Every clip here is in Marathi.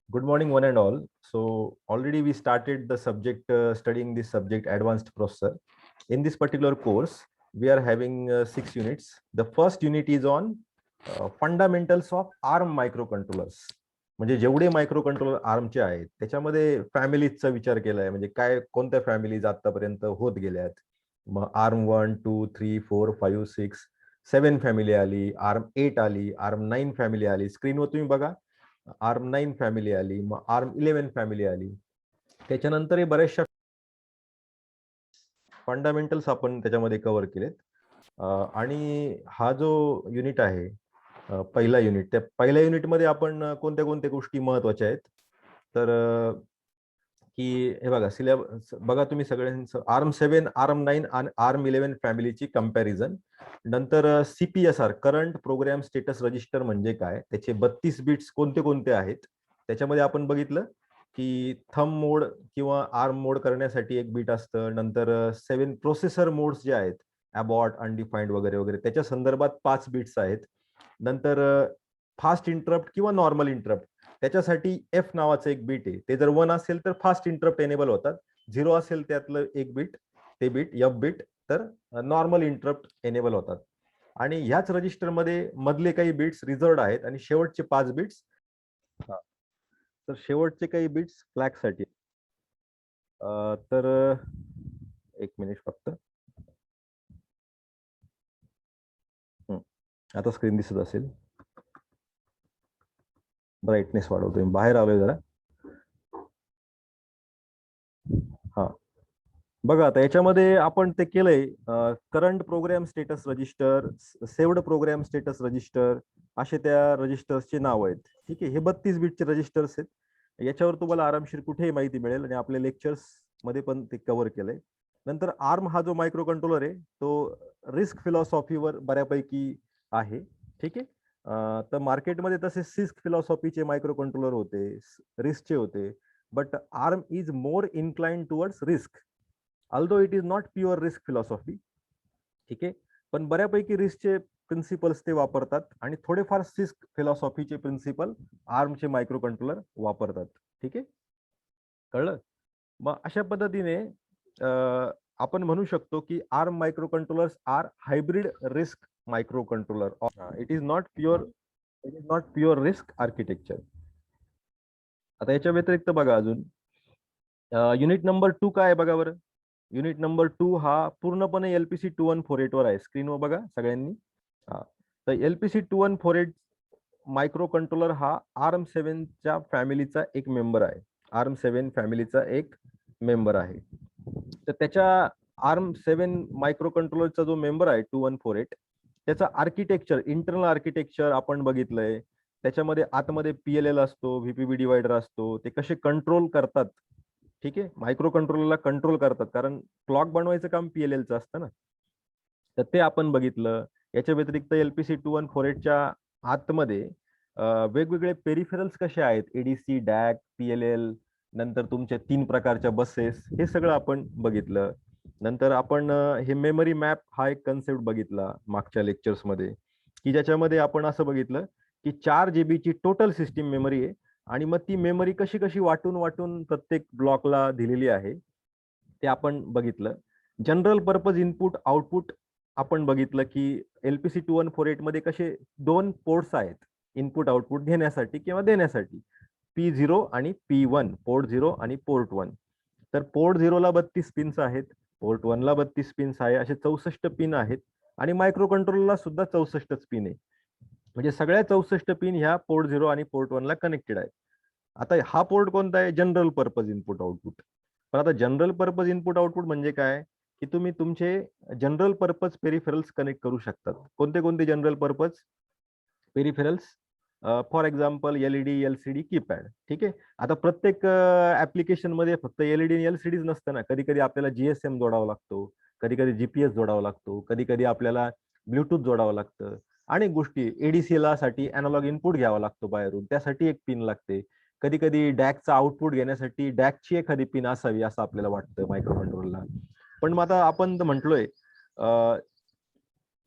Good morning, one and all. So already we started the subject, studying this subject, advanced processor. In this particular course, we are having 6 units. The first unit is on fundamentals of ARM microcontrollers. म्हणजे जेवढे मायक्रो कंट्रोलर आर्मचे आहेत त्याच्यामध्ये फॅमिलीजचा विचार केलाय, म्हणजे काय कोणत्या फॅमिलीज आतापर्यंत होत गेल्यात. मग आर्म 1 2 3 4 5 6 7 फॅमिली आली, आर्म 8 आली, आर्म 9 फॅमिली आली. स्क्रीनवर तुम्ही बघा, आर्म 9 फॅमिली आली, मग आर्म 11 फॅमिली आली. त्याच्यानंतर हे बऱ्याचशा फंडामेंटल्स आपण त्याच्यामध्ये कव्हर केलेत. आणि हा जो युनिट आहे, पहिला युनिट, त्या पहिल्या युनिटमध्ये आपण कोणत्या कोणत्या गोष्टी महत्वाच्या आहेत तर की हे बघा, सिलेबस बघा तुम्ही सगळ्यांचं. आर्म 7, आर्म 9 आणि आर्म 11 फॅमिलीची कंपॅरिझन. नंतर CPSR, current program status register म्हणजे काय, त्याचे 32 बिट्स कोणते कोणते आहेत. त्याच्यामध्ये आपण बघितलं की थंब मोड किंवा आर्म मोड करण्यासाठी एक बीट असतं. नंतर 7 प्रोसेसर मोड्स जे आहेत, अबॉर्ट, अनडिफाईंड वगैरे वगैरे, त्याच्या संदर्भात 5 बिट्स आहेत. नंतर फास्ट इंटरप्ट किंवा नॉर्मल इंटरप्ट, त्याच्यासाठी एफ नावाचं एक बीट आहे. ते जर 1 असेल तर फास्ट इंटरप्ट एनेबल होतात, 0 असेल त्यातलं एक बीट, ते बीट एफ बीट, तर नॉर्मल इंटरप्ट एनेबल होतात. आणि ह्याच रजिस्टरमध्ये मधले काही बिट्स रिझर्वड आहेत आणि शेवटचे 5 बिट्स, तर शेवटचे काही बिट्स फ्लॅगसाठी. तर एक मिनिट फक्त. आता स्क्रीन दिसत असेल. ब्राईटनेस वाढवतोय, बाहेर आलोय जरा. हा बघा, आता याच्यामध्ये आपण ते केलंय, current program status register, saved program status register, असे त्या रजिस्टर्सचे नाव आहेत. ठीक आहे, हे 32 बिटचे रजिस्टर्स आहेत. याच्यावर तुम्हाला आरामशीर कुठेही माहिती मिळेल आणि आपल्या लेक्चर्स मध्ये पण ते कव्हर केलंय. नंतर आर्म हा जो मायक्रो कंट्रोलर आहे तो रिस्क फिलॉसॉफीवर बऱ्यापैकी आहे. ठीक आहे. तर मार्केटमध्ये तसे सिस्क फिलॉसॉफीचे मायक्रो कंट्रोलर होते, रिस्कचे होते, but arm is more inclined towards risk, although it is not pure risk philosophy. ठीक आहे, पण बऱ्यापैकी रिस्कचे प्रिन्सिपल्स ते वापरतात आणि थोडेफार सिस्क फिलॉसॉफीचे प्रिन्सिपल आर्मचे मायक्रो कंट्रोलर वापरतात. ठीक आहे, कळलं? मग अशा पद्धतीने आपण म्हणू शकतो की ARM micro controllers are hybrid RISC micro controller. It is not pure RISC architecture. आता याच्या व्यतिरिक्त बघा अजून युनिट नंबर 2 काय आहे बघा बरं. युनिट नंबर 2 हा पूर्णपणे LPC 2148 वर आहे. स्क्रीनवर बघा सगळ्यांनी. हा, तर LPC 2148 मायक्रो कंट्रोलर हा आर्म 7च्या फॅमिलीचा एक मेंबर आहे. आर्म 7 फॅमिलीचा एक मेंबर आहे. तर त्याच्या आर्म 7 मायक्रो कंट्रोलरचा जो मेंबर आहे 2148, त्याचा आर्किटेक्चर, इंटरनल आर्किटेक्चर आपण बघितलंय. त्याच्यामध्ये आतमध्ये PLL असतो, VPB डिवायडर असतो, ते कसे कंट्रोल करतात. ठीक आहे, मायक्रो कंट्रोलरला कंट्रोल करतात, कारण क्लॉक बनवायचं काम PLLचं असतं ना. तर ते आपण बघितलं. याच्या व्यतिरिक्त LPC 2148च्या आतमध्ये वेगवेगळे पेरिफेरल्स कसे आहेत, ADC, DAC, PLL, नंतर तुमच्या 3 प्रकारच्या बसेस, हे सगळं आपण बघितलं. नंतर आपण हे मेमरी मॅप हा एक कन्सेप्ट बघितला मागच्या लेक्चर्समध्ये, की ज्याच्यामध्ये आपण असं बघितलं की 4 GB ची टोटल सिस्टीम मेमरी आहे आणि मग ती मेमरी कशी कशी वाटून वाटून प्रत्येक ब्लॉकला दिलेली आहे ते आपण बघितलं. जनरल पर्पज इनपुट आउटपुट आपण बघितलं की LPC 2148 मध्ये कसे 2 पोर्ट्स आहेत इनपुट आउटपुट घेण्यासाठी किंवा देण्यासाठी, P0 आणि P1, पोर्ट 0 आणि पोर्ट 1. तर पोर्ट 0 ला 32 पिन्स आहेत, पोर्ट 1 ला 32 पिन्स आहे, असे 64 पिन आहेत. आणि मायक्रो कंट्रोलरला सुद्धा 64 पिन आहे. म्हणजे सगळ्या 64 पिन ह्या पोर्ट 0 आणि पोर्ट 1 ला कनेक्टेड आहेत. आता हा पोर्ट कोणता आहे, जनरल पर्पज इनपुट आउटपुट. पण आता जनरल पर्पज इनपुट आउटपुट म्हणजे काय, की तुम्ही तुमचे जनरल पर्पज पेरिफेरल्स कनेक्ट करू शकतात. कोणते कोणते general purpose peripherals? For example LED, LCD, keypad. ठीक आहे. आता प्रत्येक ऍप्लिकेशन मध्ये फक्त LED आणि LCD नसतं ना. कधी कधी आपल्याला GSM जोडावा लागतो, कधी कधी GPS जोडावा लागतो, कधी कधी आपल्याला ब्लूटूथ जोडावं लागतं. अनेक गोष्टी, ADC ला साठी अॅनालॉग इनपुट घ्यावा लागतो बाहेरून, त्यासाठी एक पिन लागते. कधी कधी डॅकचा आउटपुट घेण्यासाठी डॅकची एखादी पिन असावी असं आपल्याला वाटतं मायक्रो कंट्रोलरला. पण मग आता आपण म्हटलोय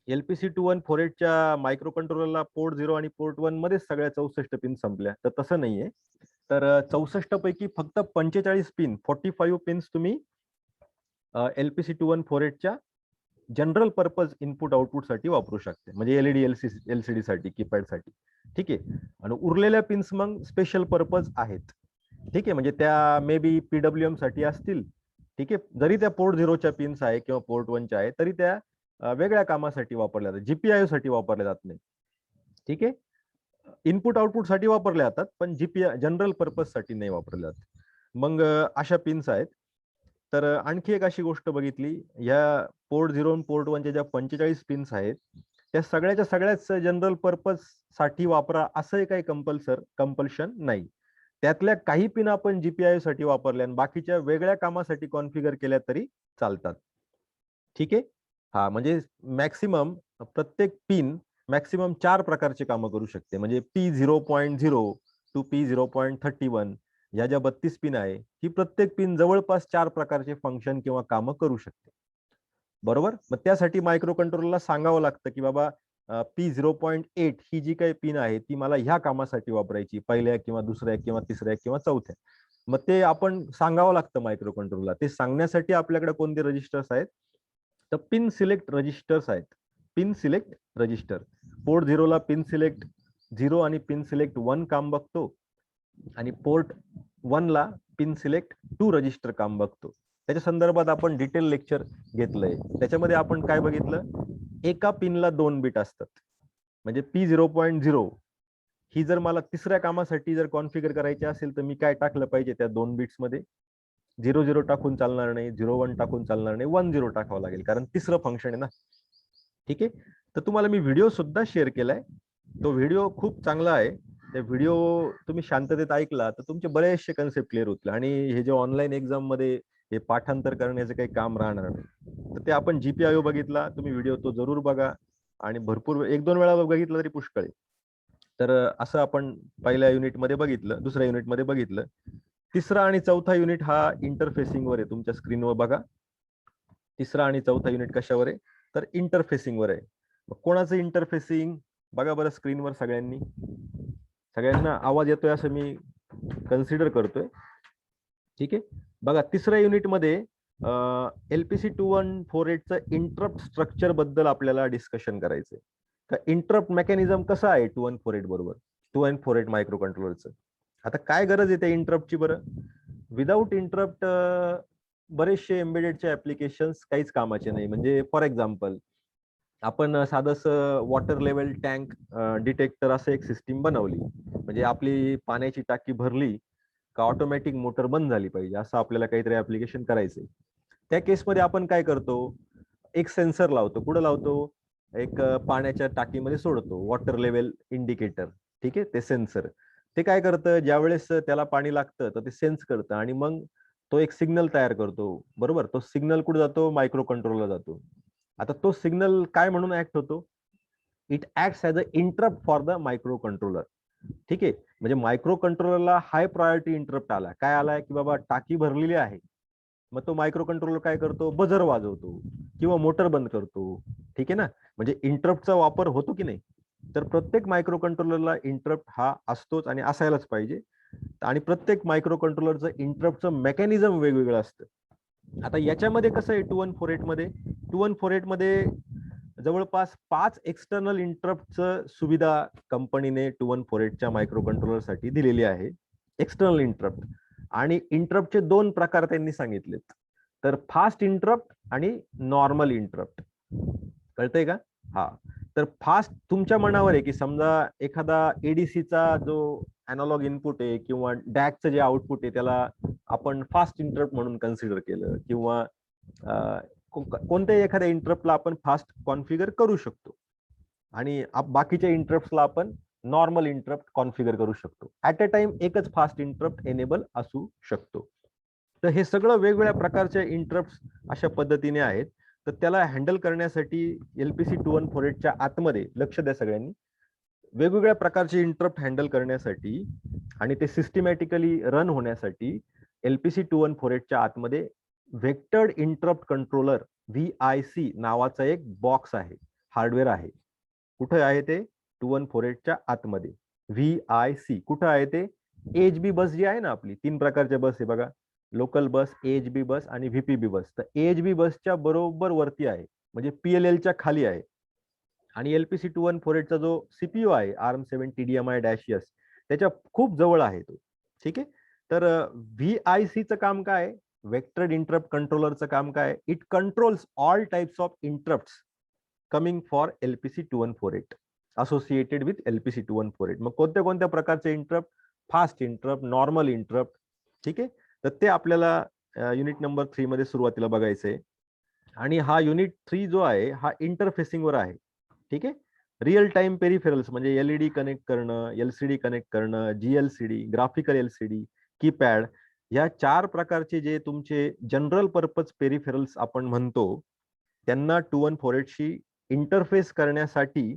LPC 2148च्या मायक्रो कंट्रोलरला पोर्ट 0 आणि पोर्ट 1 मध्येच सगळ्या 64 पिन संपल्या, तर तसं नाहीये. तर 64 पैकी फक्त 45 पिन 45 पिन्स तुम्ही LPC 2148च्या जनरल पर्पज इनपुट आउटपुट साठी वापरू शकते, म्हणजे एलईडी एलसीडी साठी, कीपॅड साठी. ठीक आहे. आणि उरलेल्या पिन्स मग स्पेशल पर्पज आहेत. ठीक आहे, म्हणजे त्या मे बी PWM साठी असतील. ठीक आहे, जरी त्या पोर्ट 0च्या पिन्स आहे किंवा पोर्ट 1च्या आहे तरी त्या वेगळ्या कामासाठी वापरल्या जातात, जीपीआय साठी वापरल्या जात नाही. ठीक आहे, इनपुट आउटपुट साठी वापरल्या जातात पण जीपीआय जनरल पर्पज साठी नाही वापरल्या जात. मग अशा पिन्स आहेत. तर आणखी एक अशी गोष्ट बघितली, या पोर्ट 0 आणि पोर्ट 1च्या ज्या 45 पिन्स आहेत त्या सगळ्याच जनरल पर्पज साठी वापरा असं काही कंपल्शन नाही. त्यातल्या काही पिन आपण जीपीआय साठी वापरल्या आणि बाकीच्या वेगळ्या कामासाठी कॉन्फिगर केल्या तरी चालतात. ठीक आहे. हा, म्हणजे मॅक्सिमम प्रत्येक पिन मॅक्सिमम 4 प्रकारचे कामं करू शकते. म्हणजे P0.0 टू P0.31 या ज्या 32 पिन आहे ही प्रत्येक पिन जवळपास 4 प्रकारचे फंक्शन किंवा कामं करू शकते. बरोबर. मग त्यासाठी मायक्रो कंट्रोलरला सांगावं लागतं की बाबा P0.8 ही जी काही पिन आहे ती मला ह्या कामासाठी वापरायची, पहिल्या किंवा दुसऱ्या किंवा तिसऱ्या किंवा चौथ्या. मग ते आपण सांगावं लागतं मायक्रो कंट्रोलरला. ते सांगण्यासाठी आपल्याकडे कोणते रजिस्टर्स आहेत, तर पिन सिलेक्ट रजिस्टर्स आहेत. पिन सिलेक्ट रजिस्टर, पोर्ट 0 ला पिन सिलेक्ट 0 आणि पिन सिलेक्ट 1 काम बघतो आणि पोर्ट 1 ला पिन सिलेक्ट 2 रजिस्टर काम बघतो. त्याच्या संदर्भात आपण डिटेल लेक्चर घेतलंय. त्याच्यामध्ये आपण काय बघितलं, एका पिनला 2 बिट असतात. म्हणजे P0.0 ही जर मला तिसऱ्या कामासाठी जर कॉन्फिगर करायची असेल तर मी काय टाकलं पाहिजे त्या 2 बिट्स मध्ये, 00 टाकून चालणार नाही, 01 टाकून चालणार नाही, 10 टाकावं लागेल, कारण तिसरं फंक्शन आहे ना. ठीक आहे. तर तुम्हाला मी व्हिडिओ सुद्धा शेअर केलाय. तो व्हिडिओ खूप चांगला आहे. त्या व्हिडिओ तुम्ही शांततेत ऐकला तर तुमचे बरेचसे कन्सेप्ट क्लिअर होतील आणि हे जे ऑनलाईन एक्झाम मध्ये हे पाठांतर करण्याचं काही काम राहणार नाही. तर ते आपण जीपीआयओ बघितला, तुम्ही व्हिडिओ तो जरूर बघा आणि भरपूर 1-2 वेळा बघितलं तरी पुष्कळ आहे. तर असं आपण पहिल्या युनिटमध्ये बघितलं, दुसऱ्या युनिटमध्ये बघितलं. तिसरा आणि चौथा युनिट हा इंटरफेसिंगवर आहे. तुमच्या स्क्रीनवर बघा, तिसरा आणि चौथा युनिट कशावर आहे, तर इंटरफेसिंगवर आहे. कोणाचं इंटरफेसिंग बघा बरं स्क्रीनवर सगळ्यांनी. सगळ्यांना आवाज येतोय असं मी कन्सिडर करतोय. ठीक आहे. बघा तिसऱ्या युनिटमध्ये LPC 2148चं इंटरप्ट स्ट्रक्चर बद्दल आपल्याला डिस्कशन करायचंय. तर इंटरप्ट मेकॅनिझम कसं आहे 2148 बरोबर, 2148 मायक्रो कंट्रोलरचं. आता काय गरज आहे त्या इंटरप्टची बरं. विदाऊट इंटरप्ट बरेचसे एम्बेडेडचे ऍप्लिकेशन्स काहीच कामाचे नाही. म्हणजे फॉर एक्झाम्पल आपण साधंसं वॉटर लेवल टँक डिटेक्टर असं एक सिस्टीम बनवली, म्हणजे आपली पाण्याची टाकी भरली का ऑटोमॅटिक मोटर बंद झाली पाहिजे असं आपल्याला काहीतरी ऍप्लिकेशन करायचंय. त्या केसमध्ये आपण काय करतो, एक सेन्सर लावतो. कुठं लावतो, एक पाण्याच्या टाकीमध्ये सोडतो, वॉटर लेवल इंडिकेटर. ठीक आहे, ते सेन्सर ते काय करतं, ज्यावेळेस त्याला पाणी लागतं तर ते सेन्स करतं आणि मग तो एक सिग्नल तयार करतो. बरोबर, तो सिग्नल कुठे जातो, मायक्रो कंट्रोलरला जातो. आता तो सिग्नल काय म्हणून ऍक्ट होतो, it acts as a interrupt for the micro controller. ठीक आहे, म्हणजे मायक्रो कंट्रोलरला हाय प्रायोरिटी इंटरप्ट आला. काय आलाय की बाबा टाकी भरलेली आहे, मग तो मायक्रो कंट्रोलर काय करतो, बजर वाजवतो किंवा मोटर बंद करतो. ठीक आहे ना, म्हणजे इंटरप्टचा वापर होतो की नाही. तर प्रत्येक मायक्रो कंट्रोलरला इंटरप्ट हा असतोच आणि असायलाच पाहिजे. आणि प्रत्येक मायक्रो कंट्रोलरचं इंटरप्टचं मेकॅनिझम वेगवेगळं असतं. आता याच्यामध्ये कसं आहे 2148 मध्ये जवळपास 5 एक्सटर्नल इंटरप्टचं सुविधा कंपनीने 2148च्या मायक्रो कंट्रोलरसाठी दिलेली आहे. एक्सटर्नल इंटरप्ट आणि इंटरप्टचे 2 प्रकार त्यांनी सांगितलेत. तर फास्ट इंटरप्ट आणि नॉर्मल इंटरप्ट. कळतंय का? हा, तर फास्ट तुमच्या मनावर आहे की समजा एखादा एडीसीचा जो अॅनालॉग इनपुट आहे किंवा डॅकचं जे आउटपुट आहे त्याला आपण फास्ट इंटरप्ट म्हणून कन्सिडर केलं किंवा कोणत्याही एखाद्या इंटरप्टला आपण फास्ट कॉन्फिगर करू शकतो आणि बाकीच्या इंटरप्टला आपण नॉर्मल इंटरप्ट कॉन्फिगर करू शकतो. ऍट अ टाइम एकच फास्ट इंटरप्ट एनेबल असू शकतो. तर हे सगळं वेगवेगळ्या प्रकारचे इंटरप्ट अशा पद्धतीने आहेत. तर त्याला हँडल करण्यासाठी LPC 2148च्या आतमध्ये, लक्ष द्या सगळ्यांनी, वेगवेगळ्या प्रकारचे इंटरप्ट हँडल करण्यासाठी आणि ते सिस्टमॅटिकली रन होण्यासाठी LPC 2148च्या आतमध्ये व्हेक्टर्ड इंटरप्ट कंट्रोलर VIC नावाचा एक बॉक्स आहे, हार्डवेअर आहे. कुठे आहे ते, 2148च्या आतमध्ये. VIC कुठं आहे ते, AHB बस जी आहे ना आपली, 3 प्रकारच्या बस आहे बघा, लोकल बस, AHB बस आणि VPB बस. तर AHB बसच्या बरोबर वरती आहे, म्हणजे PLLच्या खाली आहे. आणि LPC 2148चा जो CPU आहे ARM7 TDMI-S त्याच्या खूप जवळ आहे तो. ठीक आहे. तर VIC चं काम काय आहे? वेक्टर्ड इंटरप्ट कंट्रोलरचं काम काय आहे? It controls all types of interrupts coming for LPC 2148 associated with LPC 2148. मग कोणत्या कोणत्या प्रकारचे interrupt? Fast interrupt, normal interrupt. ठीक आहे. तर ते आपल्याला युनिट नंबर 3 मध्ये सुरुवातीला बघायचं आहे. आणि हा युनिट 3 जो आहे हा इंटरफेसिंगवर आहे. ठीक आहे. रिअल टाइम पेरिफेरल्स म्हणजे LED कनेक्ट करणं, LCD कनेक्ट करणं, GLCD, ग्राफिकल LCD, कीपॅड, या 4 प्रकारचे जे तुमचे जनरल पर्पज पेरिफेरल्स आपण म्हणतो, त्यांना 2148शी इंटरफेस करण्यासाठी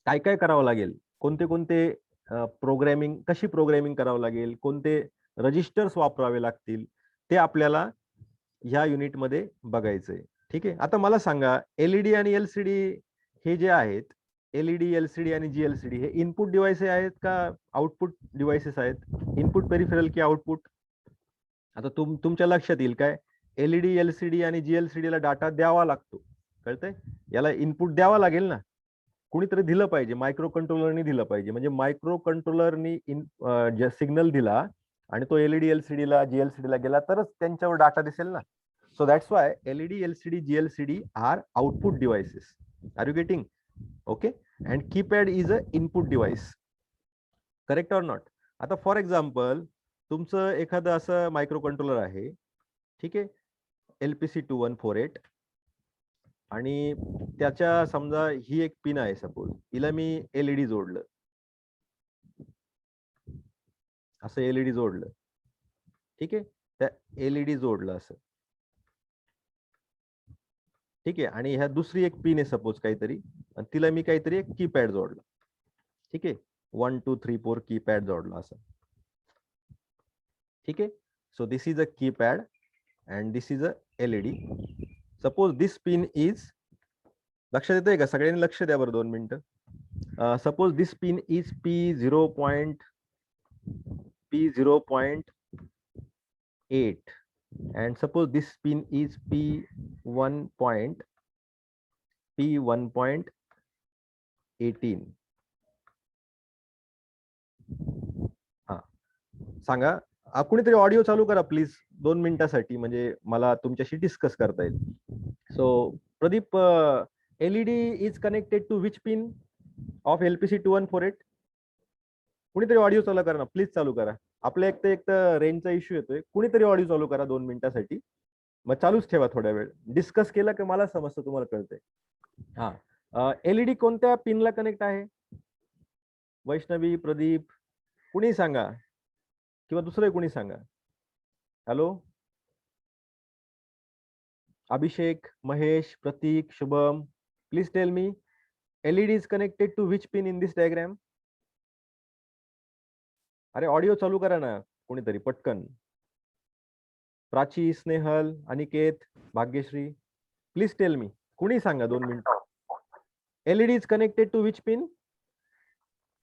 काय काय करावं लागेल, कोणते कोणते प्रोग्रॅमिंग, कशी प्रोग्रॅमिंग करावं लागेल, कोणते रजिस्टर्स वापरावे लागतील, ते आपल्याला ह्या युनिटमध्ये बघायचंय. ठीक आहे. आता मला सांगा, LED आणि LCD हे जे आहेत, LED, LCD आणि GLCD हे इनपुट डिव्हाइसेस आहेत का आउटपुट डिव्हाइसेस आहेत? इनपुट पेरिफेरल की आउटपुट? आता तुमच्या लक्षात येईल काय, LED, LCD आणि GLCD ला डाटा द्यावा लागतो, कळतंय? याला इनपुट द्यावा लागेल ना, कुणीतरी दिलं पाहिजे, मायक्रो कंट्रोलरनी दिलं पाहिजे. म्हणजे मायक्रो कंट्रोलरनी सिग्नल दिला आणि तो LED, LCD ला, GLCD ला गेला तरच त्यांच्यावर डाटा दिसेल ना. So that's why LED, LCD, GLCD are output devices. Are you getting? Okay. And keypad is a input device. Correct or not? आता फॉर एक्झाम्पल तुमचं एखादं असं मायक्रो कंट्रोलर आहे, ठीक आहे, LPC 2148, आणि त्याच्या समजा ही एक पिन आहे, सपोज हिला मी LED जोडलं, असं LED जोडलं. ठीक आहे. त्या LED जोडलं असं. ठीक आहे. आणि ह्या दुसरी एक पिन आहे सपोज काहीतरी, आणि तिला मी काहीतरी एक कीपॅड जोडला. ठीक आहे. 1 2 3 4 कीपॅड जोडला असं. ठीक आहे. So this is a keypad and this is a LED. Suppose this pin is, लक्षात येतंय का? सगळ्यांनी लक्ष द्या बरं 2 मिनिटं. Suppose this pin is P0.8 and suppose this pin is P1.18. हा, सांगा. कुणीतरी ऑडिओ चालू करा प्लीज 2 मिनिटासाठी, म्हणजे मला तुमच्याशी डिस्कस करता येईल. So Pradeep, LED is connected to which pin of LPC 2148? कुणीतरी ऑडिओ चालू करा ना प्लीज, चालू करा. आपल्या एक तर रेंजचा इश्यू येतोय. कुणीतरी ऑडिओ चालू करा 2 मिनिटासाठी, मग चालूच ठेवा थोड्या वेळ. डिस्कस केला की मला समजतं, तुम्हाला कळतंय. हा, LED कोणत्या पिनला कनेक्ट आहे? वैष्णवी, प्रदीप, कुणी सांगा, किंवा दुसरं कुणी सांगा. Hello, Abhishek, Mahesh, Prateek, Shubham, please tell me, LED is connected to which pin in this diagram? अरे ऑडिओ चालू करा ना कोणीतरी पटकन. Prachi, Snehal, Aniket, Bhagyashree, please tell me, कुणी सांगा 2 minute. LED is connected to which pin?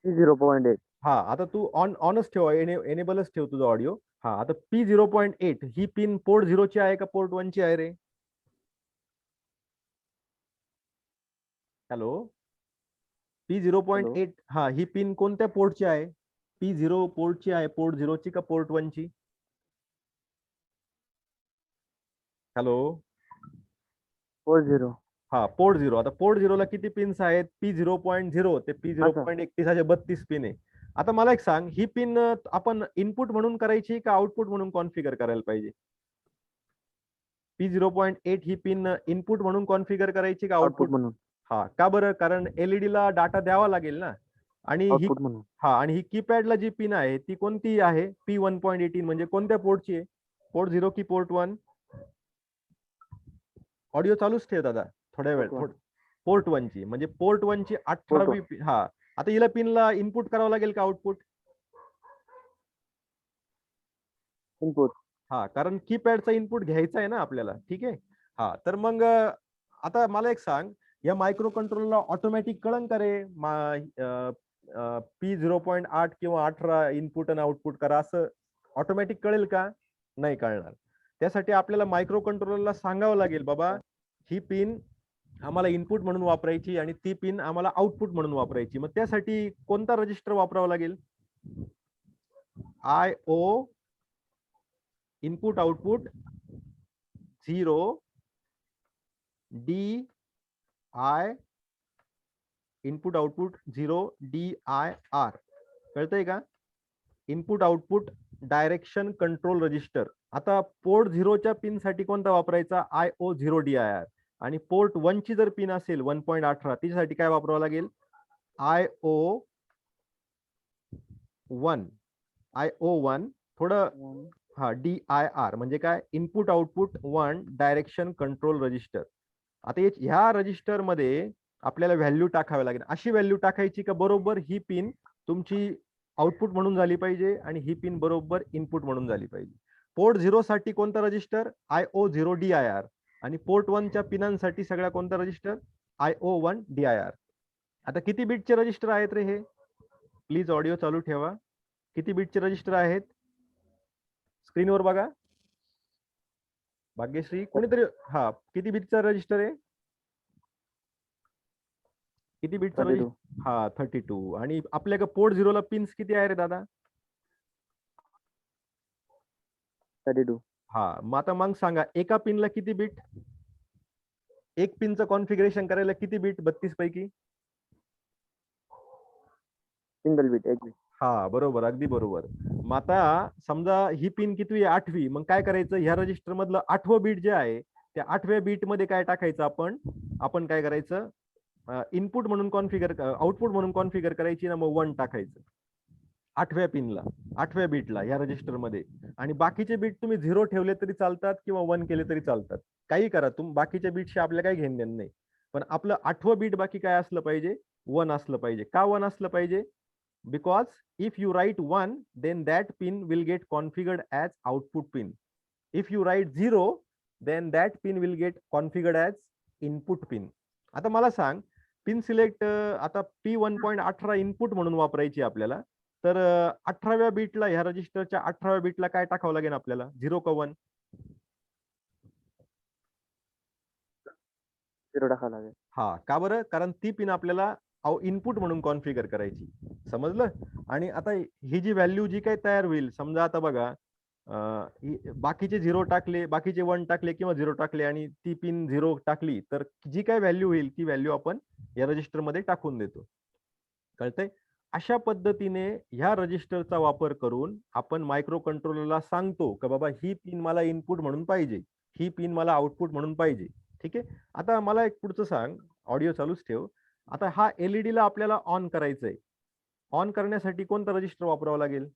0.8. हा, आता तू ऑनच ठेव, एनेबलच ठेव तुझा ऑडिओ. हा, आता P0.8 ही पिन पोर्ट 0 ची आहे का पोर्ट 1 ची आहे रे? हॅलो, P0.8, हा, ही पिन कोणत्या पोर्टची आहे? P0 पोर्टची आहे, पोर्ट 0 ची का पोर्ट 1 ची? Hello, port 0. हा, पोर्ट 0. आता पोर्ट 0 ला किती पिन्स आहेत? P0.0 ते P0.31 असे 32 पिन आहे. आता मला एक सांग, ही पिन आपण इनपुट म्हणून करायची का आउटपुट म्हणून कॉन्फिगर करायला पाहिजे? P0.8 ही पिन इनपुट म्हणून कॉन्फिगर करायची का आउटपुट म्हणून? हा, का बरं? कारण LED ला डाटा द्यावा लागेल ना. आणि ही, आउटपुट म्हणून. हा, आणि ही कीपॅडला जी पिन आहे ती कोणती आहे? P1.18 म्हणजे कोणत्या पोर्टची आहे? पोर्ट 0 की पोर्ट 1? ऑडिओ चालूच ठेव दादा थोड्या वेळ. पोर्ट 1 ची, म्हणजे पोर्ट 1 ची 18वी पिन. हा, आता हिला पिनला इनपुट करावं लागेल का आउटपुट? इनपुट. हा, कारण कीपॅडचा इनपुट घ्यायचा आहे ना आपल्याला. ठीक आहे. हा, तर मग आता मला एक सांग, या मायक्रो कंट्रोलरला ऑटोमॅटिक कळन का रे पी 0.8 किंवा 18 इनपुट आणि आउटपुट करा असं ऑटोमॅटिक कळेल का? नाही कळणार. त्यासाठी आपल्याला मायक्रो कंट्रोलरला सांगावं लागेल, बाबा ही पिन आम्हाला इनपुट म्हणून वापरायची आणि ती पिन आम्हाला आउटपुट म्हणून वापरायची. मग त्यासाठी कोणता रजिस्टर वापरावा लागेल? IO input output 0 DI input output 0 DIR. कळतंय का? Input output direction control register. आता पोर्ट 0 च्या पिन साठी कोणता वापरायचा? IO 0 DIR. आणि पोर्ट 1 ची जर पिन असेल 1.18 त्याच्यासाठी काय वापरावं लागेल? IO 1 थोडं हा DIR म्हणजे काय? Input output 1 direction control register. आता ह्या रजिस्टर मध्ये आपल्याला व्हॅल्यू टाकावी लागेल. अशी व्हॅल्यू टाकायची का बरोबर ही पिन तुमची आउटपुट म्हणून झाली पाहिजे आणि ही पिन बरोबर इनपुट म्हणून झाली पाहिजे. पोर्ट 0 साठी कोणता रजिस्टर? IO 0 DIR. आणि पोर्ट 1 च्या पिनांसाठी सगळ्या कोणता रजिस्टर? IO 1 DIR. आता किती बिटचे रजिस्टर आहेत रे हे? प्लीज ऑडिओ चालू ठेवा. किती बिटचे रजिस्टर आहेत? स्क्रीनवर बघा. भाग्यश्री कोणीतरी, हा किती बिटचा रजिस्टर आहे? किती बिटचा 32. रजिस्टर? हा 32. आणि आपल्याकडे पोर्ट 0 ला पिन्स किती आहे रे दादा? 32. हा, मग आता मग सांगा एका पिनला किती बिट? एक पिनचं कॉन्फिगरेशन करायला किती बिट 32 पैकी? सिंगल बीट, एक बीट. हा बरोबर, अगदी बरोबर. मग आता समजा ही पिन किती आहे? 8वी. मग काय करायचं? ह्या रजिस्टर मधलं 8वं बीट जे आहे त्या 8व्या बीट मध्ये काय टाकायचं आपण काय करायचं? इनपुट म्हणून कॉन्फिगर, आउटपुट म्हणून कॉन्फिगर करायची ना, मग 1 टाकायचं 8व्या पिनला, 8व्या बीटला या रजिस्टर मध्ये. आणि बाकीचे बीट तुम्ही 0 ठेवले तरी चालतात किंवा 1 केले तरी चालतात. काही करा तुम्ही, बाकीच्या बीटशी आपल्या काही घेणं देणं नाही. पण आपलं 8वं बीट बाकी काय असलं पाहिजे? 1 असलं पाहिजे. का 1 असलं पाहिजे? Because if you write 1, then that pin will get configured as output pin. If you write 0, then that pin will get configured as input pin. आता मला सांग, पिन सिलेक्ट आता P1.18 इनपुट म्हणून वापरायची आपल्याला. तर 18व्या बीटला, ह्या रजिस्टरच्या 18व्या बीटला काय टाकावं लागेल आपल्याला? 0 का 1? 0 टाकावं लागेल. हा, का बरं? कारण ती पिन आपल्याला इनपुट म्हणून कॉन्फिगर करायची. समजलं? आणि आता ही जी व्हॅल्यू जी काही तयार होईल, समजा आता बघा बाकीचे 0 टाकले, बाकीचे 1 टाकले किंवा 0 टाकले आणि ती पिन 0 टाकली, तर जी काही व्हॅल्यू होईल ती व्हॅल्यू आपण या रजिस्टर मध्ये टाकून देतो. कळतंय? अशा पद्धतीने ह्या रजिस्टरचा वापर करून आपण मायक्रो कंट्रोलरला सांगतो की बाबा ही पिन मला इनपुट म्हणून पाहिजे, ही पिन मला आउटपुट म्हणून पाहिजे. ठीक आहे. आता मला एक पुढचं सांग, ऑडिओ चालूच ठेव. आता हा LED ला आपल्याला ऑन करायचंय. ऑन करण्यासाठी कोणता रजिस्टर वापरावा लागेल?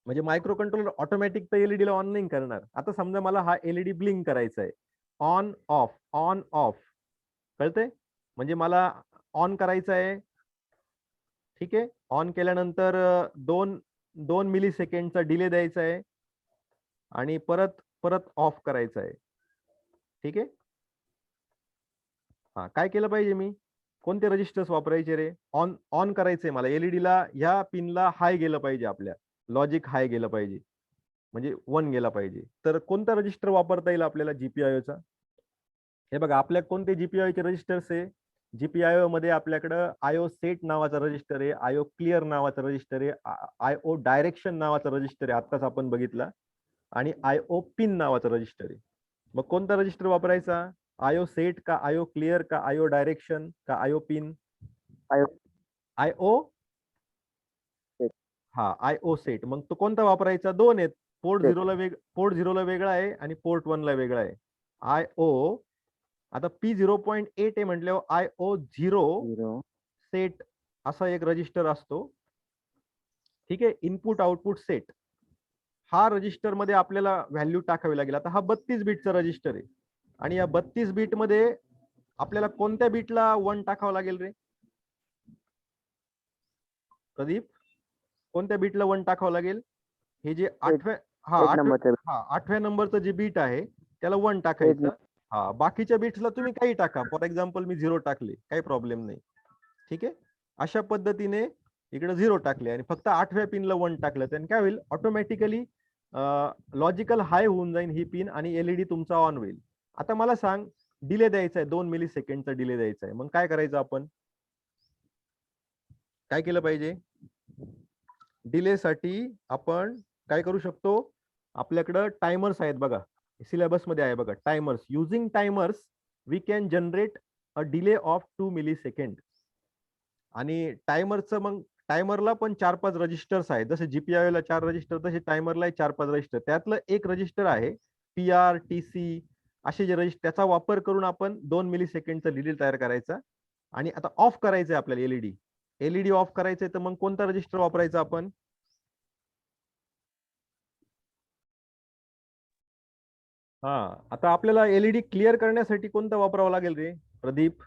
म्हणजे मायक्रो कंट्रोलर ऑटोमॅटिक तर LED ला ऑन नाही करणार. आता समजा मला हा LED ब्लिंक करायचा आहे. On off. कळतंय? म्हणजे मला ऑन करायचं आहे. ठीक आहे. ऑन केल्यानंतर 2 मिली सेकंडचा डिले द्यायचा आहे आणि परत ऑफ करायचा आहे. ठीक आहे. हा, काय केलं पाहिजे मी? कोणते रजिस्टर्स वापरायचे रे? ऑन करायचंय मला. LED ला ह्या पिनला हाय गेलं पाहिजे, आपल्या लॉजिक हाय गेलं पाहिजे, म्हणजे 1 गेला पाहिजे. तर कोणता रजिस्टर वापरता येईल आपल्याला GPIO चा? हे बघा, आपल्या कोणते GPIO चे रजिस्टर्स आहे? GPIO मध्ये आपल्याकडं IO सेट नावाचा रजिस्टर आहे, IO क्लिअर नावाचा रजिस्टर आहे, IO डायरेक्शन नावाचा रजिस्टर आहे, आत्ताच आपण बघितला, आणि IO पिन नावाचा रजिस्टर आहे. मग कोणता रजिस्टर वापरायचा? IO सेट का IO क्लिअर का IO डायरेक्शन का IO पिन? IO हा, IO सेट. मग तो कोणता वापरायचा? 2 आहेत. पोर्ट 0 ला वेगळा आहे आणि पोर्ट 1 ला वेगळा आहे. IO आता P0.8 आहे म्हटल्यावर IO 0 सेट असा एक रजिस्टर असतो. ठीक आहे. इनपुट आउटपुट सेट हा रजिस्टर मध्ये आपल्याला व्हॅल्यू टाकावी लागेल. आता हा 32 बीटचा रजिस्टर आहे आणि या 32 बीट मध्ये आपल्याला कोणत्या बीटला 1 टाकावं लागेल रे प्रदीप? कोणत्या बीटला 1 टाकावं लागेल? हे जे 8व्या नंबरचं जे बीट आहे त्याला 1 टाकायचं. हा, बाकीच्या बीट्सला तुम्ही काही टाका. फॉर एक्झाम्पल मी 0 टाकले, काही प्रॉब्लेम नाही. ठीक आहे. अशा पद्धतीने इकडे 0 टाकले आणि फक्त 8व्या पिनला 1 टाकलं, त्याने काय होईल, ऑटोमॅटिकली लॉजिकल हाय होऊन जाईल ही पिन आणि एलईडी तुमचा ऑन होईल. आता मला सांग, डिले द्यायचा आहे, 2 मिली सेकंडचा डिले द्यायचा आहे, मग काय करायचं, आपण काय केलं पाहिजे? डिले साठी आपण काय करू शकतो, आपल्याकडं टायमर्स आहेत बघा, सिलेबस मध्ये आहे बघा, timers. Using timers we can generate a delay of 2 millisecond. आणि टायमरचं मग टायमरला पण 4-5 रजिस्टर्स आहेत, जसे जीपीआय ला 4 रजिस्टर तसे टायमरला 4-5 रजिस्टर. त्यातलं एक रजिस्टर आहे पीआर टीसी, असे जे रजिस्टर, त्याचा वापर करून आपण 2 मिली सेकंडचा डिले तयार करायचा. आणि आता ऑफ करायचंय आपल्याला एलईडी ऑफ करायचंय, तर मग कोणता रजिस्टर वापरायचा आपण? हा, आता आपल्याला एलईडी क्लिअर करण्यासाठी कोणता वापरावा लागेल रे प्रदीप?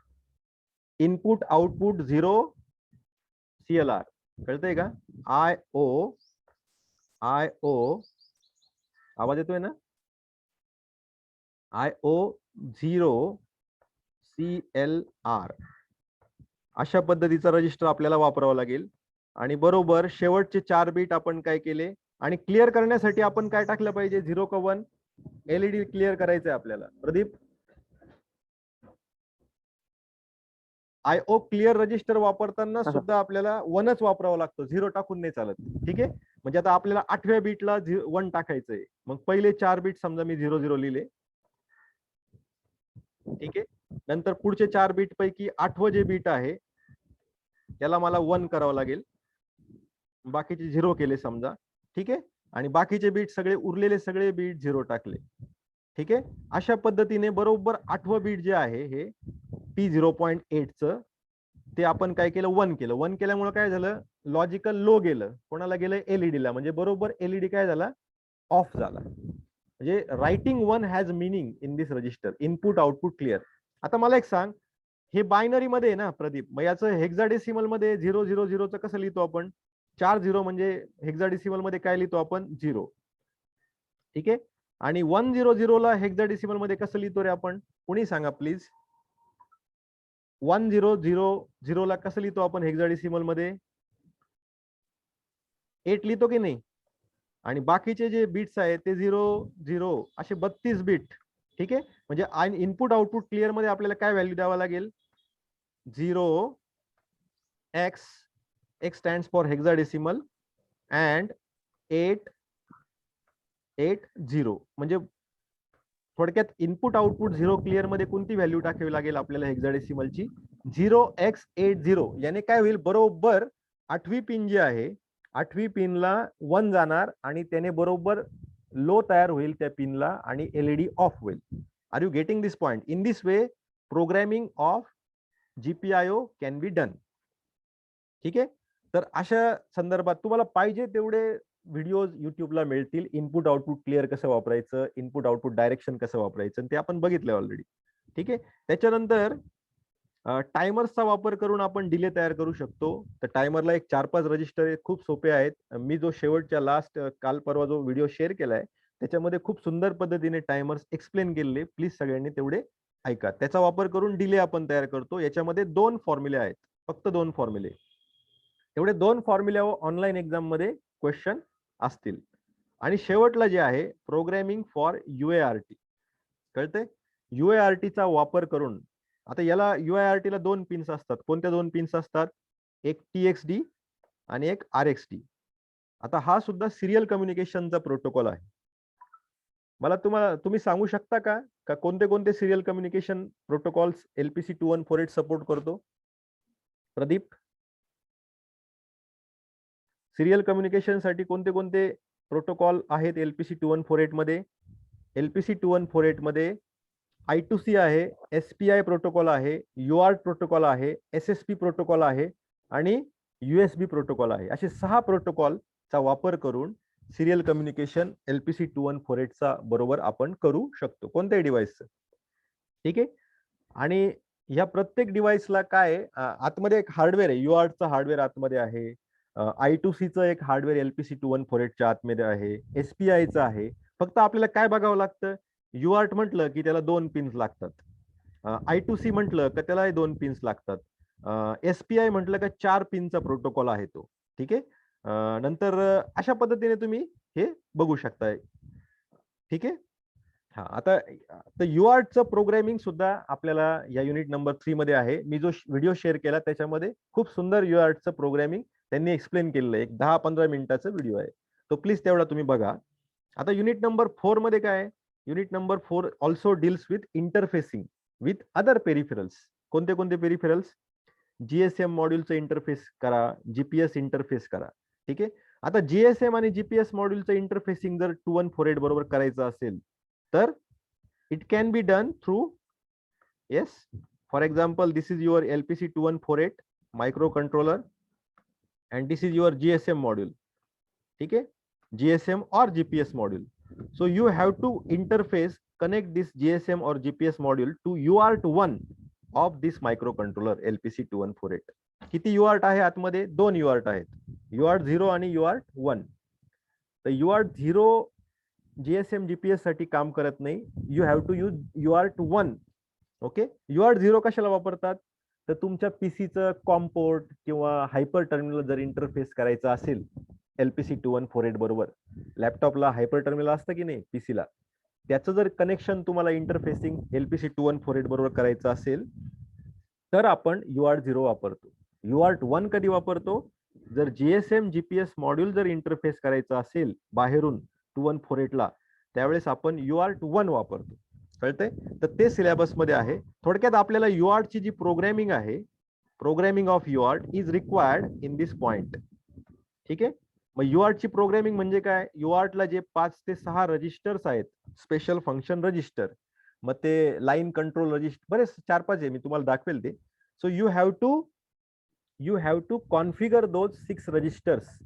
इनपुट आउटपुट 0 CLR, कळतंय का? IO आवाज येतोय ना? IO 0 CLR, अशा पद्धतीचा रजिस्टर आपल्याला वापरावा लागेल. आणि बरोबर शेवटचे 4 बीट आपण काय केले, आणि क्लिअर करण्यासाठी आपण काय टाकलं पाहिजे, 0 का 1? एलईडी क्लिअर करायचंय आपल्याला प्रदीप. IO क्लिअर रजिस्टर वापरताना हा, सुद्धा आपल्याला 1च वापरावं लागतं, 0 टाकून नाही चालत. ठीक आहे, म्हणजे आता आपल्याला 8व्या बीटला 1 टाकायचंय, मग पहिले 4 बीट समजा मी 0-0 लिहिले. ठीक आहे, नंतर पुढचे 4 बीट पैकी 8वं जे बीट आहे त्याला मला 1 करावं लागेल, बाकीचे 0 केले समजा. ठीक आहे, आणि बाकीचे बीट सगळे, उरलेले सगळे बीट 0 टाकले. ठीक आहे, अशा पद्धतीने बरोबर 8वं बीट जे आहे हे P0.8 च, ते आपण काय केलं, 1 केलं. 1 केल्यामुळे काय झालं, लॉजिकल लो गेलं, कोणाला गेलं, एलईडी ला, म्हणजे बरोबर एलईडी काय झाला, ऑफ झाला. म्हणजे writing 1 has meaning in this register, input output clear. आता मला एक सांग, हे बायनरी मध्ये आहे ना प्रदीप, मग याचं हेक्साडेसिमल मध्ये 000 चं कसं लिहितो आपण? 4 0 म्हणजे हेक्साडेसिमल मध्ये काय लिहितो आपण, 0. ठीक आहे, आणि 100 ला हेक्साडेसिमल मध्ये कसं लिहितो रे आपण? कोणी सांगा प्लीज. 1000 ला कसं लिहितो आपण हेक्साडेसिमल मध्ये? 8 लिहितो की नाही? आणि बाकीचे जे बीट्स आहेत ते 0-0 असे 32 बीट. ठीक आहे, म्हणजे इनपुट आउटपुट क्लिअर मध्ये आपल्याला काय व्हॅल्यू द्यावा लागेल, 0x, x stands for hexadecimal, and 880. म्हणजे थोडक्यात इनपुट आउटपुट 0 क्लिअर मध्ये कोणती व्हॅल्यू टाकावी लागेल आपल्याला हेक्साडेसिमलची? 0x80. याने काय होईल, बरोबर 8वी पिन जी आहे, 8वी पिनला 1 जाणार आणि त्याने बरोबर लो तयार होईल त्या पिनला आणि एलईडी ऑफ होईल. Are you getting this point? In this way programming of GPIO can be done. ठीक आहे, तर अशा संदर्भात तुम्हाला पाहिजे तेवढे व्हिडिओज युट्यूबला मिळतील, इनपुट आउटपुट क्लिअर कसं वापरायचं, इनपुट आउटपुट डायरेक्शन कसं वापरायचं, ते आपण बघितलं ऑलरेडी. ठीक आहे, त्याच्यानंतर टायमर्सचा वापर करून आपण डिले तयार करू शकतो. तर टायमरला एक 4-5 रजिस्टर आहेत, खूप सोपे आहेत. मी जो शेवटच्या लास्ट काल परवा जो व्हिडिओ शेअर केलाय त्याच्यामध्ये खूप सुंदर पद्धतीने टायमर्स एक्सप्लेन केलेले, प्लीज सगळ्यांनी तेवढे ऐका. त्याचा वापर करून डिले आपण तयार करतो. याच्यामध्ये 2 फॉर्म्युले आहेत, फक्त 2 फॉर्म्युले. तेवढे 2 फॉर्म्युल्यावर ऑनलाईन एक्झाम मध्ये क्वेश्चन असतील. आणि शेवटला जे आहे, प्रोग्रामिंग फॉर UART. कळतंय? UART चा वापर करून, आता याला UART ला 2 पिन्स असतात. कोणत्या 2 पिन्स असतात? एक TXD आणि एक RXD. आता हा सुद्धा सिरियल कम्युनिकेशनचा प्रोटोकॉल आहे. मला तुम्ही सांगू शकता का कोणते कोणते serial communication protocols LPC 2148 support करतो? प्रदीप, सिरियल कम्युनिकेशन साठी कोणते कोणते प्रोटोकॉल आहेत LPC 2148 मध्ये? LPC 2148 मध्ये I2C आहे, SPI प्रोटोकॉल आहे, UART प्रोटोकॉल आहे, SSP प्रोटोकॉल आहे आणि USB प्रोटोकॉल आहे. असे 6 प्रोटोकॉलचा वापर करून सिरियल कम्युनिकेशन LPC 2148 चा बरोबर आपण करू शकतो, कोणत्याही डिव्हाइसचं. ठीक आहे, आणि या प्रत्येक डिव्हाइसला काय आतमध्ये एक हार्डवेअर आहे, UART चा हार्डवेअर आतमध्ये आहे, I2C चं एक हार्डवेअर LPC 2148 च्या आतमध्ये आहे, SPI चं आहे. फक्त आपल्याला काय बघावं लागतं, UART म्हटलं की त्याला 2 पिन्स लागतात, I2C म्हटलं की त्याला 2 पिन्स लागतात, SPI म्हटलं का 4 पिनचा प्रोटोकॉल आहे तो. ठीक आहे. नंतर अशा पद्धतीने तुम्ही हे बघू शकताय. ठीक आहे. हा, आता युआर्टचं प्रोग्रामिंग सुद्धा आपल्याला या युनिट नंबर 3 मध्ये आहे. मी जो व्हिडिओ शेअर केला त्याच्यामध्ये खूप सुंदर युआर्टचं प्रोग्रामिंग त्यांनी एक्सप्लेन केलेलं आहे. एक 10-15 मिनिटाचा व्हिडिओ आहे. तो प्लीज तेवढा तुम्ही बघा. आता युनिट नंबर 4 मध्ये काय आहे? Unit number 4 also deals with interfacing with other peripherals. कोणते कोणते पेरिफेरल्स? जीएसएम मॉड्यूलचं इंटरफेस करा, जीपीएस इंटरफेस करा. ठीक आहे. आता जीएसएम आणि जीपीएस मॉड्यूलचं इंटरफेसिंग जर 2148 बरोबर करायचं असेल तर it can be done through, yes, for example this is your LPC 2148 microcontroller and this is your GSM module. ठीक है, GSM or GPS module. So you have to interface connect this GSM or GPS module to UART1 of this microcontroller LPC 2148. किती UART आहे आतमध्ये? 2 UART आहेत, UART0 आणि UART1. तर UART0 जीएसएम जीपीएस साठी काम करत नाही. You have to use UART1. Okay. UART0 कशाला वापरतात? तर तुमच्या पीसीचं कॉम्पोर्ट किंवा हायपर टर्मिनल जर इंटरफेस करायचं असेल LPC 2148 बरोबर, लॅपटॉपला हायपर टर्मिनल असतं की नाही पीसीला, त्याचं जर कनेक्शन तुम्हाला इंटरफेसिंग LPC 2148 बरोबर करायचं असेल तर आपण UART0 वापरतो. UART1 कधी वापरतो? जर जीएसएम जीपीएस मॉड्यूल जर इंटरफेस करायचं असेल बाहेरून 2148 ला, त्यावेळेस आपण UART1 वापरतो. कळतंय? तर ते सिलेबस मध्ये आहे. थोडक्यात आपल्याला UART ची जी प्रोग्रामिंग आहे, programming of UART is required in this point. ठीक आहे. मग UART ची प्रोग्रामिंग म्हणजे काय? UART ला जे 5 ते 6 रजिस्टर्स आहेत, स्पेशल फंक्शन रजिस्टर, मग ते लाईन कंट्रोल रजिस्टर, बरेच 4-5 आहे, मी तुम्हाला दाखवेल ते. So you have to configure those 6 registers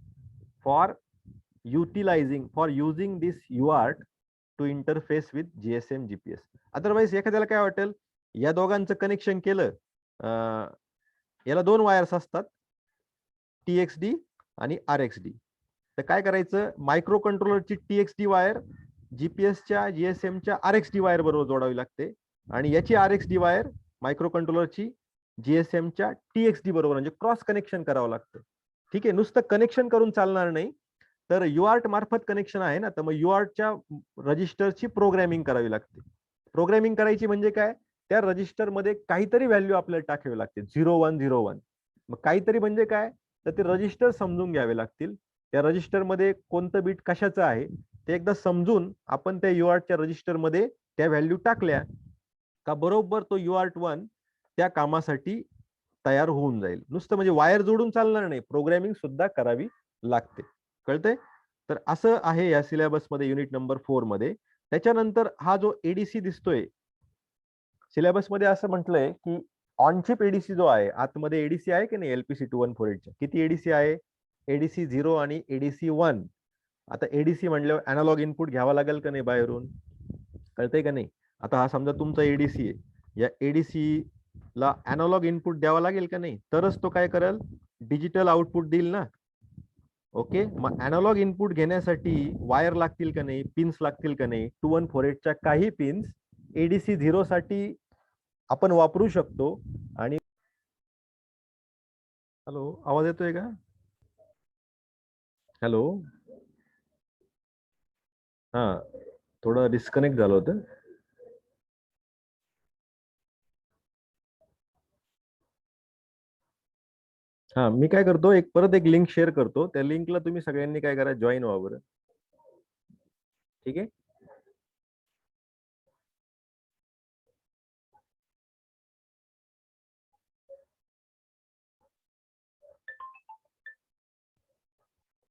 for using this UART to interface with GSM GPS. Otherwise एखाद्याला काय वाटेल, या दोघांचं कनेक्शन केलं, याला 2 वायर्स असतात, TXD आणि RXD. तर काय करायचं? मायक्रो कंट्रोलरची TXD वायर जीपीएसच्या जीएसएमच्या RXD वायर बरोबर जोडावी लागते आणि याची RXD वायर मायक्रो कंट्रोलरची जीएसएमच्या TXD बरोबर, म्हणजे क्रॉस कनेक्शन करावं लागतं. ठीक आहे. नुसतं कनेक्शन करून चालणार नाही, तर UART मार्फत कनेक्शन आहे ना, तर मग UARTच्या रजिस्टरची प्रोग्रामिंग करावी लागते. प्रोग्रामिंग करायची म्हणजे काय? त्या रजिस्टर मध्ये काहीतरी व्हॅल्यू आपल्याला टाकावी लागते, 0101. मग काहीतरी म्हणजे काय? तर ते रजिस्टर समजून घ्यावे लागतील. त्या रजिस्टर मध्ये कोणतं बीट कशाचं आहे ते एकदा समजून आपण त्या UARTच्या रजिस्टर मध्ये त्या व्हॅल्यू टाकल्या का बरोबर तो UART1 त्या कामासाठी तयार होऊन जाईल. नुसतं म्हणजे वायर जोडून चालणार नाही, प्रोग्रामिंग सुद्धा करावी लागते. कळतंय? तर असं आहे या सिलेबस मध्ये युनिट नंबर 4 मध्ये. त्याच्यानंतर हा जो एडीसी दिसतोय सिलेबस मध्ये, असं म्हटलंय की ऑनचिप एडीसी जो आहे, आतमध्ये एडीसी आहे की नाही LPC 2148 च्या, किती एडीसी आहे? एडीसी 0 आणि एडीसी 1. आता एडीसी म्हणल्यावर अॅनालॉग इनपुट घ्यावा लागेल का नाही बाहेरून? कळतंय का नाही? आता हा समजा तुमचा एडीसी आहे, या एडीसी ला अॅनालॉग इनपुट द्यावा लागेल का नाही? तरच तो काय करेल? डिजिटल आउटपुट देईल ना. ओके. मग अॅनालॉग इनपुट घेण्यासाठी वायर लागतील का नाही, पिन्स लागतील का नाही? 2148 च्या काही पिन्स एडीसी 0 साठी आपण वापरू शकतो. आणि हॅलो, आवाज येतोय का? हॅलो, हा, थोडं डिस्कनेक्ट झालं होतं. हा, मी काय करतो, परत एक लिंक शेअर करतो. त्या लिंकला तुम्ही सगळ्यांनी काय करा, जॉईन व्हा बरं. ठीक आहे.